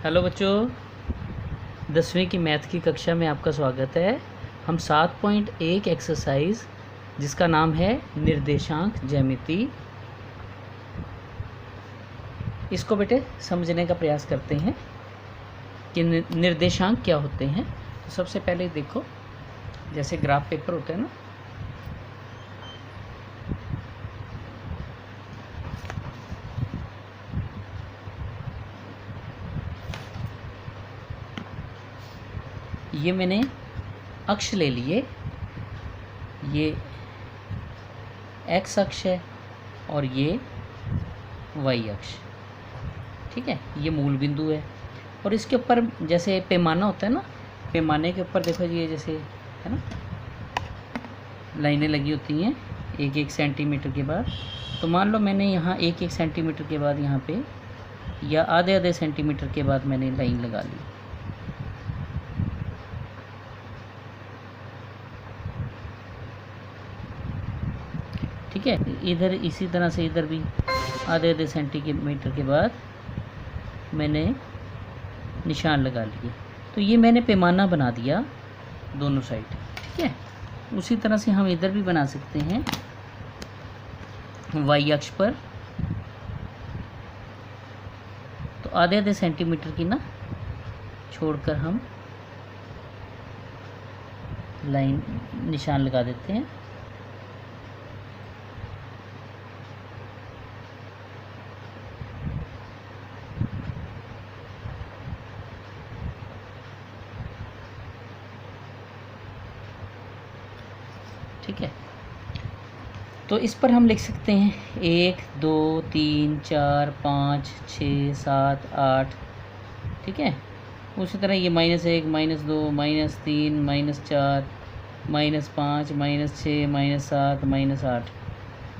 Hello बच्चों, 10वीं की मैथ की कक्षा में आपका स्वागत है। हम 7.1 एक्सरसाइज जिसका नाम है निर्देशांक ज्यामिति, इसको बेटे समझने का प्रयास करते हैं कि निर्देशांक क्या होते हैं। तो सबसे पहले देखो, जैसे ग्राफ पेपर होते हैं ना, ये मैंने अक्ष ले लिए, ये एक्स अक्ष है और ये वाई अक्ष, ठीक है। ये मूल बिंदु है और इसके ऊपर जैसे पैमाना होता है ना, पैमाने के ऊपर देखो ये जैसे है ना, लाइनें लगी होती हैं 1-1 सेंटीमीटर के बाद। तो मान लो मैंने यहाँ 1-1 सेंटीमीटर के बाद यहाँ पे या आधे सेंटीमीटर के बाद मैंने लाइन लगा ली, ठीक है। इधर इसी तरह से इधर भी आधे सेंटीमीटर के बाद मैंने निशान लगा लिए। तो ये मैंने पैमाना बना दिया दोनों साइड, ठीक है। उसी तरह से हम इधर भी बना सकते हैं, वाई अक्ष पर तो आधे सेंटीमीटर की ना छोड़कर हम लाइन निशान लगा देते हैं, ठीक है। तो इस पर हम लिख सकते हैं 1 2 3 4 5 6 7 8, ठीक है। उसी तरह ये -1 -2 -3 -4 -5 -6 -7 -8,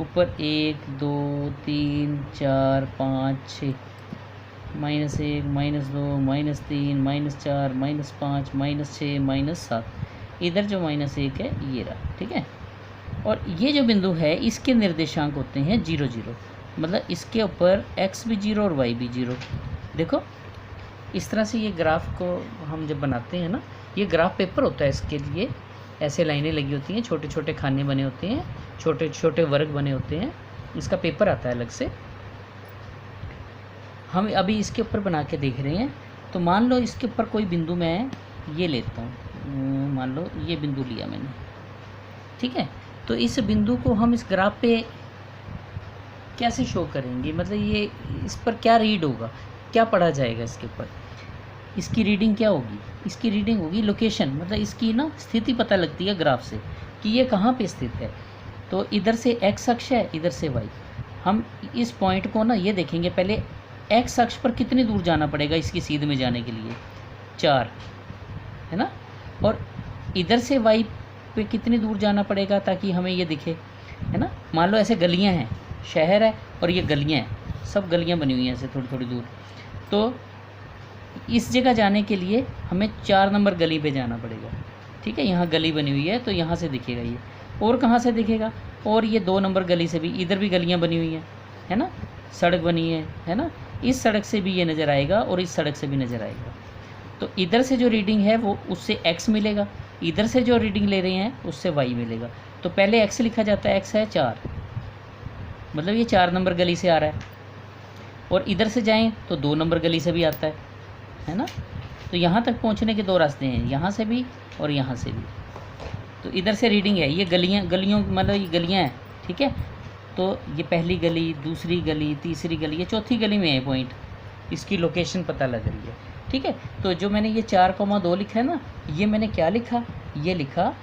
ऊपर 1 2 3 4 5 6 -1 -2 -3 -4 -5 -6 -7, इधर जो -1 है ये रहा, ठीक है। और ये जो बिंदु है इसके निर्देशांक होते हैं 0 0, मतलब इसके ऊपर x भी 0 और y भी 0। देखो इस तरह से ये ग्राफ को हम जब बनाते हैं ना, ये ग्राफ पेपर होता है, इसके लिए ऐसे लाइनें लगी होती हैं, छोटे छोटे खाने बने होते हैं, छोटे छोटे वर्ग बने होते हैं, इसका पेपर आता है अलग से। हम अभी इसके ऊपर बना के देख रहे हैं। तो मान लो इसके ऊपर कोई बिंदु मैं ये लेता हूँ, मान लो ये बिंदु लिया मैंने, ठीक है। तो इस बिंदु को हम इस ग्राफ पे कैसे शो करेंगे, मतलब ये इस पर क्या रीड होगा, क्या पढ़ा जाएगा इसके ऊपर, इसकी रीडिंग क्या होगी? इसकी रीडिंग होगी लोकेशन, मतलब इसकी ना स्थिति पता लगती है ग्राफ से कि ये कहाँ पे स्थित है। तो इधर से एक्स अक्ष है, इधर से वाई। हम इस पॉइंट को ना ये देखेंगे, पहले एक्स अक्ष पर कितनी दूर जाना पड़ेगा इसकी सीध में जाने के लिए, 4 है ना, और इधर से वाई पे कितनी दूर जाना पड़ेगा ताकि हमें ये दिखे, है ना। मान लो ऐसे गलियां हैं, शहर है और ये गलियां हैं, सब गलियां बनी हुई हैं ऐसे थोड़ी थोड़ी दूर। तो इस जगह जाने के लिए हमें 4 नंबर गली पे जाना पड़ेगा, ठीक है। यहाँ गली बनी हुई है तो यहाँ से दिखेगा ये, और कहाँ से दिखेगा, और ये 2 नंबर गली से भी, इधर भी गलियाँ बनी हुई हैं, है ना, सड़क बनी है ना, इस सड़क से भी ये नज़र आएगा और इस सड़क से भी नज़र आएगा। तो इधर से जो रीडिंग है वो उससे x मिलेगा, इधर से जो रीडिंग ले रहे हैं उससे y मिलेगा। तो पहले x लिखा जाता है, x है 4, मतलब ये 4 नंबर गली से आ रहा है, और इधर से जाएं तो 2 नंबर गली से भी आता है ना। तो यहाँ तक पहुँचने के 2 रास्ते हैं, यहाँ से भी और यहाँ से भी। तो इधर से रीडिंग है, ये गलियों मतलब ये गलियाँ हैं, ठीक है। तो ये पहली गली, दूसरी गली, तीसरी गली, ये चौथी गली में है पॉइंट, इसकी लोकेशन पता लग रही है, ठीक है। तो जो मैंने ये 4,2 लिखा है ना, ये मैंने क्या लिखा, ये लिखा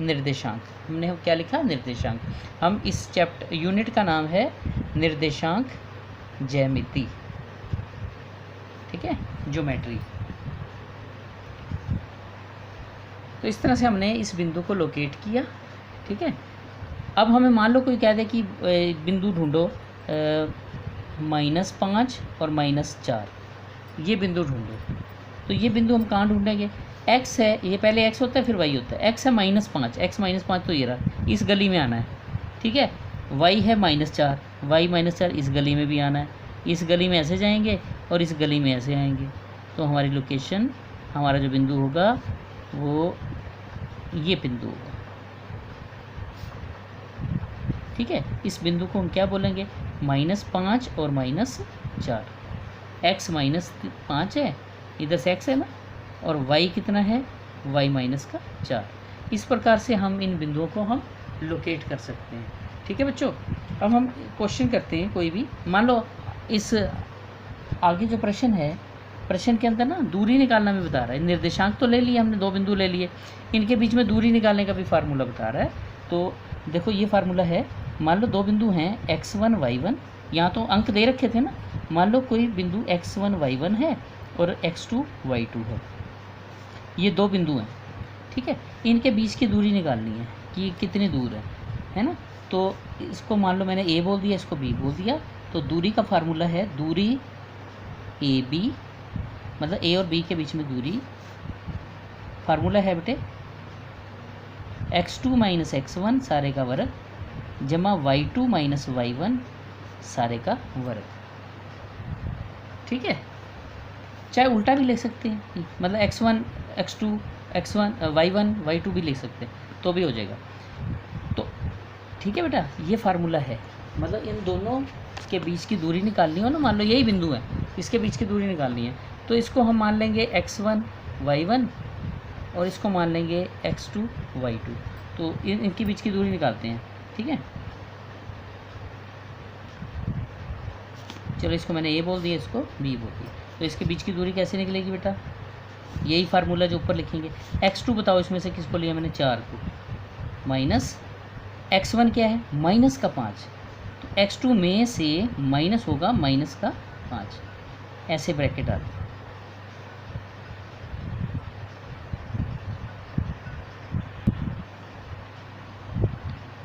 निर्देशांक। हमने क्या लिखा, निर्देशांक। हम इस यूनिट का नाम है निर्देशांक ज्यामिति, ठीक है, ज्योमेट्री। तो इस तरह से हमने इस बिंदु को लोकेट किया, ठीक है। अब हमें मान लो कोई कह दे कि बिंदु ढूंढो -5 और -4, ये बिंदु ढूंढो। तो ये बिंदु हम कहाँ ढूंढेंगे, x है, ये पहले x होता है फिर y होता है, x है -5, x -5 तो ये रहा, इस गली में आना है, ठीक है। y है -4, y -4 इस गली में भी आना है, इस गली में ऐसे जाएंगे और इस गली में ऐसे आएंगे, तो हमारी लोकेशन, हमारा जो बिंदु होगा वो ये बिंदु होगा। ठीक है, इस बिंदु को हम क्या बोलेंगे, -5 और -4। x -5 है, इधर से x है ना, और y कितना है, y -4। इस प्रकार से हम इन बिंदुओं को हम लोकेट कर सकते हैं। ठीक है बच्चों, अब हम क्वेश्चन करते हैं कोई भी। मान लो इस आगे जो प्रश्न है, प्रश्न के अंदर ना दूरी निकालना भी बता रहा है। निर्देशांक तो ले लिए हमने, 2 बिंदु ले लिए, इनके बीच में दूरी निकालने का भी फार्मूला बता रहा है। तो देखो ये फार्मूला है, मान लो 2 बिंदु हैं x1 y1, यहाँ तो अंक दे रखे थे ना। मान लो कोई बिंदु x1 y1 है और x2 y2 है, ये 2 बिंदु हैं। ठीक है, इनके बीच की दूरी निकालनी है कि कितनी दूर है ना। तो इसको मान लो मैंने a बोल दिया, इसको b बोल दिया, तो दूरी का फार्मूला है, दूरी AB, मतलब a और b के बीच में दूरी, फार्मूला है बेटे x2 - x1 सारे का वर्ग जमा y2 - y1 सारे का वर्ग। ठीक है, चाहे उल्टा भी ले सकते हैं, मतलब x1 x2 x1 y1 y2 भी ले सकते हैं, तो भी हो जाएगा। तो ठीक है बेटा, ये फार्मूला है, मतलब इन दोनों के बीच की दूरी निकालनी हो ना, मान लो यही बिंदु है, इसके बीच की दूरी निकालनी है, तो इसको हम मान लेंगे x1 y1 और इसको मान लेंगे x2 y2। तो इनके बीच की दूरी निकालते हैं। ठीक है, चलो इसको मैंने a बोल दिया, इसको b बोल दिया, तो इसके बीच की दूरी कैसे निकलेगी बेटा, यही फार्मूला जो ऊपर लिखेंगे। x2 बताओ इसमें से किसको लिया मैंने, 4 को, माइनस x1 क्या है, -5, तो x2 में से माइनस होगा -5, ऐसे ब्रैकेट डाल।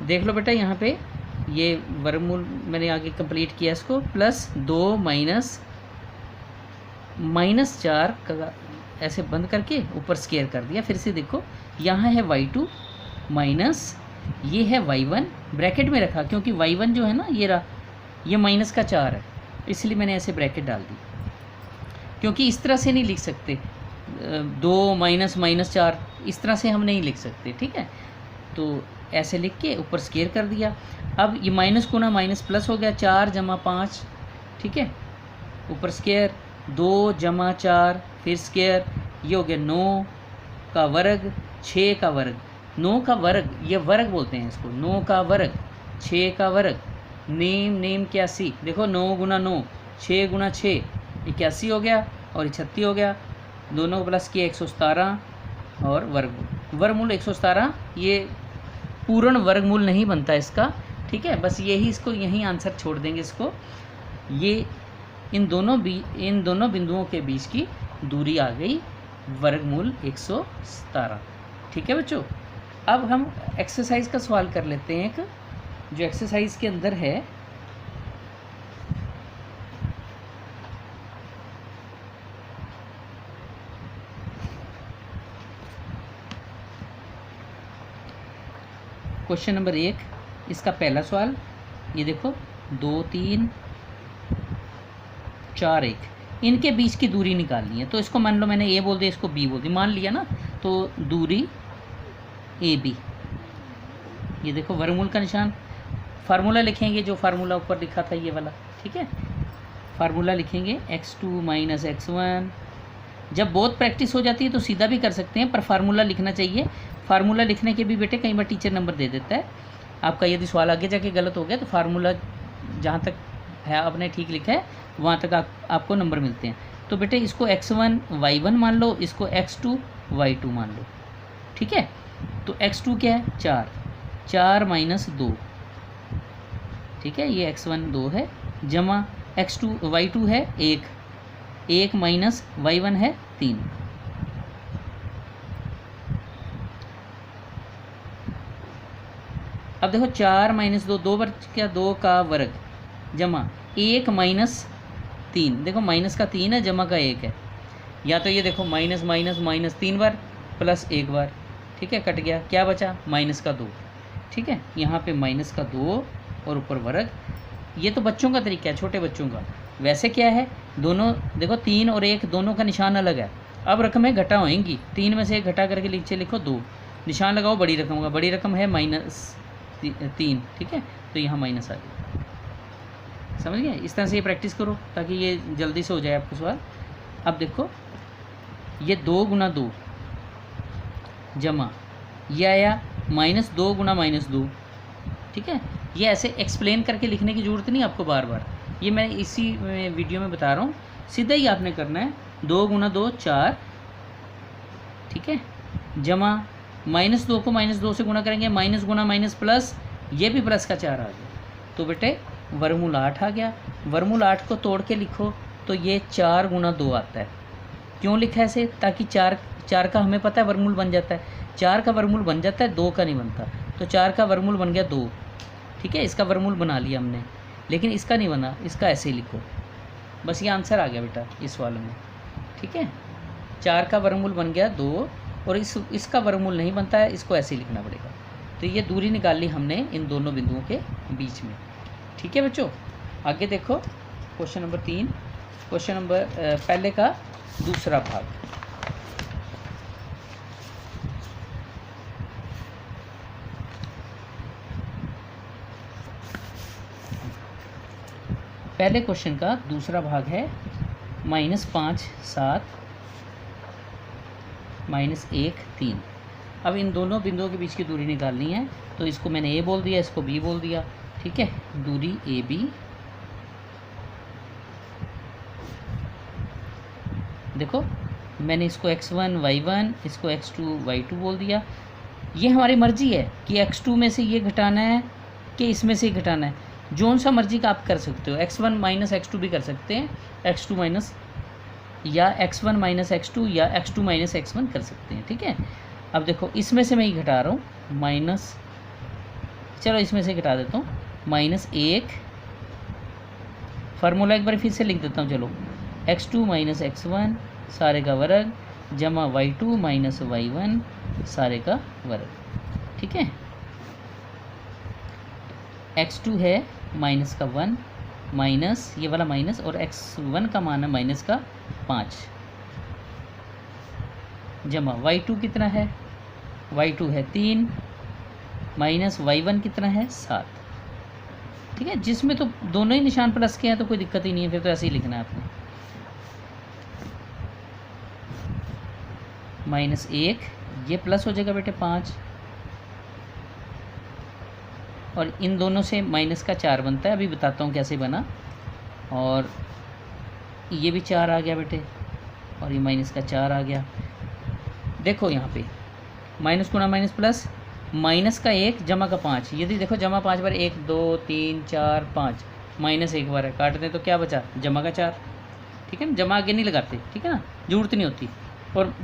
देख लो बेटा, यहाँ पे ये वर्गमूल मैंने आगे कंप्लीट किया इसको, +2 -4 का ऐसे बंद करके ऊपर स्केयर कर दिया। फिर से देखो, यहाँ है y2 माइनस ये है y1, ब्रैकेट में रखा क्योंकि y1 जो है ना ये रहा, ये -4 है, इसलिए मैंने ऐसे ब्रैकेट डाल दी, क्योंकि इस तरह से नहीं लिख सकते, 2 -4 इस तरह से हम नहीं लिख सकते। ठीक है, तो ऐसे लिख के ऊपर स्केयर कर दिया। अब ये माइनस को ना माइनस प्लस हो गया, 4 + 5। ठीक है, ऊपर स्केयर, 2 + 4 फिर स्केयर, ये हो गया 9 का वर्ग 6 का वर्ग, 9 का वर्ग, ये वर्ग बोलते हैं इसको, 9 का वर्ग 6 का वर्ग, नेम 81। देखो 9 × 9 6 × 6 81 हो गया, और 36 हो गया, दोनों को प्लस किया 117 और वर्गमूल 117, ये पूर्ण वर्गमूल नहीं बनता इसका। ठीक है, बस यही, इसको यहीं आंसर छोड़ देंगे इसको। ये इन दोनों बिंदुओं के बीच की दूरी आ गई वर्गमूल 117। ठीक है बच्चों, अब हम एक्सरसाइज का सवाल कर लेते हैं, एक जो एक्सरसाइज के अंदर है। क्वेश्चन नंबर 1, इसका पहला सवाल, ये देखो 2 3 4 1, इनके बीच की दूरी निकालनी है। तो इसको मान लो मैंने a बोल दिया, इसको b बोल दिया, मान लिया ना, तो दूरी AB, ये देखो वर्गमूल का निशान। फार्मूला लिखेंगे, जो फार्मूला ऊपर लिखा था ये वाला। ठीक है, फार्मूला लिखेंगे x2 - x1। जब बहुत प्रैक्टिस हो जाती है तो सीधा भी कर सकते हैं, पर फार्मूला लिखना चाहिए। फार्मूला लिखने के भी बेटे कई बार टीचर नंबर दे देता है आपका, यदि सवाल आगे जाके गलत हो गया तो फार्मूला जहाँ तक है आपने ठीक लिखा है वहाँ तक आपको नंबर मिलते हैं। तो बेटे इसको x1 y1 मान लो, इसको x2 y2 मान लो। ठीक है, तो x2 क्या है, 4 - 2। ठीक है, ये x1 2 है, जमा x2 y2 है 1 माइनस y1 है 3। अब देखो 4 - 2, 2 बार क्या, 2 का वर्ग, जमा 1 - 3, देखो माइनस का 3 है, जमा का 1 है, या तो ये देखो माइनस 3 बार प्लस 1 बार। ठीक है, कट गया, क्या बचा, -2। ठीक है, यहाँ पे -2 और ऊपर वर्ग। ये तो बच्चों का तरीका है, छोटे बच्चों का। वैसे क्या है, दोनों देखो 3 और 1 दोनों का निशान अलग है। अब रकमें घटा होंगी, 3 में से 1 घटा करके नीचे लिखो 2, निशान लगाओ बड़ी रकम का। बड़ी रकम है -3, ठीक है, तो यहाँ माइनस आ गया। समझ गए? इस तरह से ये प्रैक्टिस करो ताकि ये जल्दी से हो जाए आपका सवाल। अब देखो ये 2 गुना 2 जमा ये आया -2 गुना -2, ठीक है। ये ऐसे एक्सप्लेन करके लिखने की ज़रूरत नहीं आपको बार बार, ये मैं इसी वीडियो में बता रहा हूँ। सीधा ही आपने करना है, 2 गुना 2 4, ठीक है, जमा -2 को -2 से गुणा करेंगे, माइनस गुना माइनस प्लस, ये भी प्लस का 4 आ गया। तो बेटे वर्गमूल 8 आ गया। वर्गमूल 8 को तोड़ के लिखो तो ये 4 गुना 2 आता है। क्यों लिखा है ऐसे? ताकि 4 का हमें पता है वर्गमूल बन जाता है, 4 का वर्गमूल बन जाता है, 2 का नहीं बनता। तो 4 का वर्गमूल बन गया 2, ठीक है, इसका वर्गमूल बना लिया हमने, लेकिन इसका नहीं बना, इसका ऐसे ही लिखो। बस ये आंसर आ गया बेटा इस वाले में, ठीक है। 4 का वर्गमूल बन गया 2 और इसका वर्गमूल नहीं बनता है, इसको ऐसे ही लिखना पड़ेगा। तो ये दूरी निकाल ली हमने इन दोनों बिंदुओं के बीच में, ठीक है बच्चों। आगे देखो क्वेश्चन नंबर 3, क्वेश्चन नंबर पहले का दूसरा भाग। पहले क्वेश्चन का दूसरा भाग है -5 7 -1 3। अब इन दोनों बिंदुओं के बीच की दूरी निकालनी है, तो इसको मैंने ए बोल दिया, इसको बी बोल दिया, ठीक है। दूरी ए बी, देखो मैंने इसको x1 y1, इसको x2 y2 बोल दिया। ये हमारी मर्जी है कि x2 में से ये घटाना है कि इसमें से घटाना है, जोन सा मर्जी का आप कर सकते हो। x1 माइनस x2 भी कर सकते हैं, x2 माइनस या x1 माइनस x2 या x2 माइनस x1 कर सकते हैं, ठीक है। अब देखो इसमें से मैं ही घटा रहा हूँ माइनस, चलो इसमें से घटा देता हूँ, -1, फार्मूला एक बार फिर से लिख देता हूँ, चलो x2 माइनस x1 सारे का वर्ग जमा y2 माइनस y1 सारे का वर्ग, ठीक है। x2 है माइनस का 1 माइनस ये वाला माइनस, और x1 का मान है माइनस का 5 जमा y2 कितना है, y2 है 3 माइनस y1 कितना है 7, ठीक है। जिसमें तो दोनों ही निशान प्लस के हैं तो कोई दिक्कत ही नहीं है, फिर तो ऐसे ही लिखना है आपने। -1 ये प्लस हो जाएगा बेटे 5, और इन दोनों से माइनस का 4 बनता है, अभी बताता हूँ कैसे बना। और ये भी 4 आ गया बेटे, और ये माइनस का 4 आ गया। देखो यहाँ पे माइनस गुना माइनस प्लस, माइनस का 1 जमा का 5, यदि देखो जमा 5 बार 1 2 3 4 5, माइनस 1 बार है, काट दें तो क्या बचा, जमा का 4, ठीक है ना। जमा आगे नहीं लगाते, ठीक है ना, जरूरत नहीं होती। और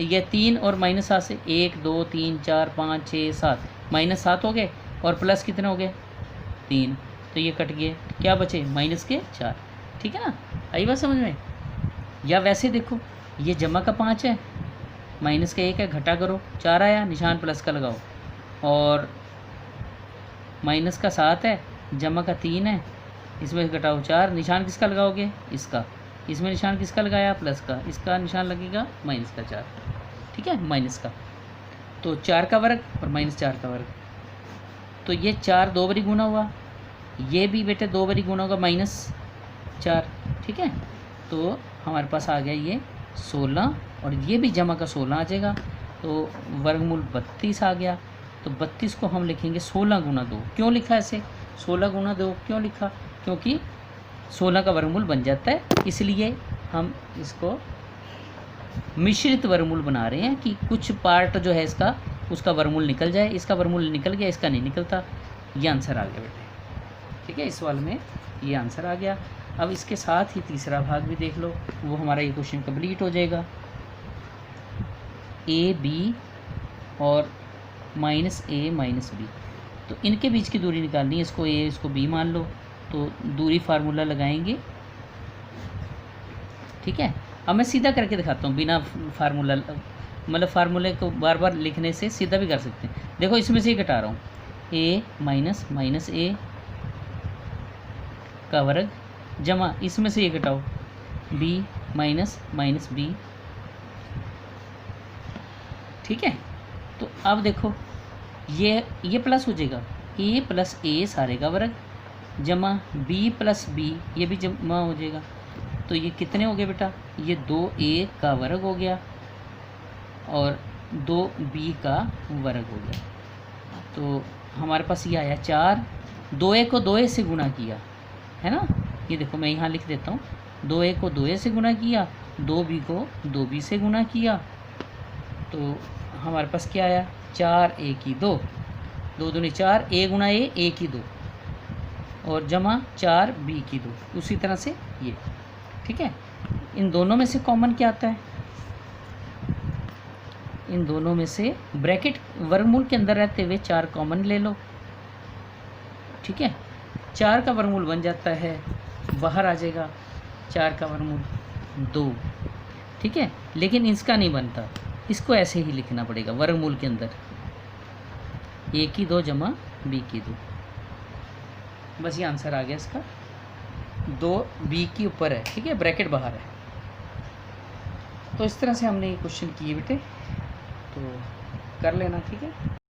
ये 3 और -7 से 1 2 3 4 5 6 7, -7 हो गए, और प्लस कितने हो गए 3, तो ये कट गए, क्या बचे माइनस के 4, ठीक है ना। आई बात समझ में? या वैसे देखो ये जमा का 5 है, माइनस का 1 है, घटा करो 4 आया, निशान प्लस का लगाओ, और माइनस का 7 है, जमा का 3 है, इसमें घटाओ 4, निशान किसका लगाओगे, इसका, इसमें निशान किसका लगाया, प्लस का, इसका निशान लगेगा माइनस का 4, ठीक है, माइनस का। तो 4 का वर्ग और -4 का वर्ग, तो ये 4 2 बारी गुना हुआ, ये भी बेटे 2 बारी गुना होगा -4, ठीक है। तो हमारे पास आ गया ये 16, और ये भी जमा का 16 आ जाएगा, तो वर्गमूल 32 आ गया। तो 32 को हम लिखेंगे 16 गुना 2। क्यों लिखा ऐसे 16 गुना 2 क्यों लिखा? क्योंकि 16 का वर्गमूल बन जाता है, इसलिए हम इसको मिश्रित वर्गमूल बना रहे हैं कि कुछ पार्ट जो है इसका उसका वर्गमूल निकल जाए, इसका वर्गमूल निकल गया, इसका नहीं निकलता। ये आंसर आ गया बेटे, ठीक है। इस सवाल में ये आंसर आ गया। अब इसके साथ ही तीसरा भाग भी देख लो, वो हमारा ये क्वेश्चन कंप्लीट हो जाएगा। ए बी और -a -b, तो इनके बीच की दूरी निकालनी है, इसको a इसको b मान लो, तो दूरी फार्मूला लगाएंगे, ठीक है। अब मैं सीधा करके दिखाता हूँ, बिना फार्मूला मतलब फार्मूले को बार बार लिखने से सीधा भी कर सकते हैं। देखो इसमें से ही घटा रहा हूँ, a माइनस a का वर्ग जमा इसमें से ये घटाओ b माइनस माइनस b। ठीक है, तो अब देखो ये प्लस हो जाएगा a प्लस a सारे का वर्ग जमा b प्लस b, ये भी जमा हो जाएगा। तो ये कितने हो गए बेटा, ये 2a का वर्ग हो गया और 2b का वर्ग हो गया। तो हमारे पास ये आया 4, 2a को 2a से गुणा किया है ना, ये देखो मैं यहाँ लिख देता हूँ, 2a को 2a से गुणा किया, 2b को 2b से गुणा किया, तो हमारे पास क्या आया 4a की 2, 2 दूनी 4, a गुणा a की 2 और जमा 4b की 2। उसी तरह से ये, ठीक है। इन दोनों में से कॉमन क्या आता है, इन दोनों में से ब्रैकेट वर्गमूल के अंदर रहते हुए 4 कॉमन ले लो। ठीक है, 4 का वर्गमूल बन जाता है, बाहर आ जाएगा 4 का वर्गमूल 2। ठीक है, लेकिन इसका नहीं बनता, इसको ऐसे ही लिखना पड़ेगा वर्गमूल के अंदर a की 2 जमा b की 2। बस ये आंसर आ गया इसका, 2b के ऊपर है, ठीक है, ब्रैकेट बाहर है। तो इस तरह से हमने ये क्वेश्चन किए बेटे, तो कर लेना, ठीक है।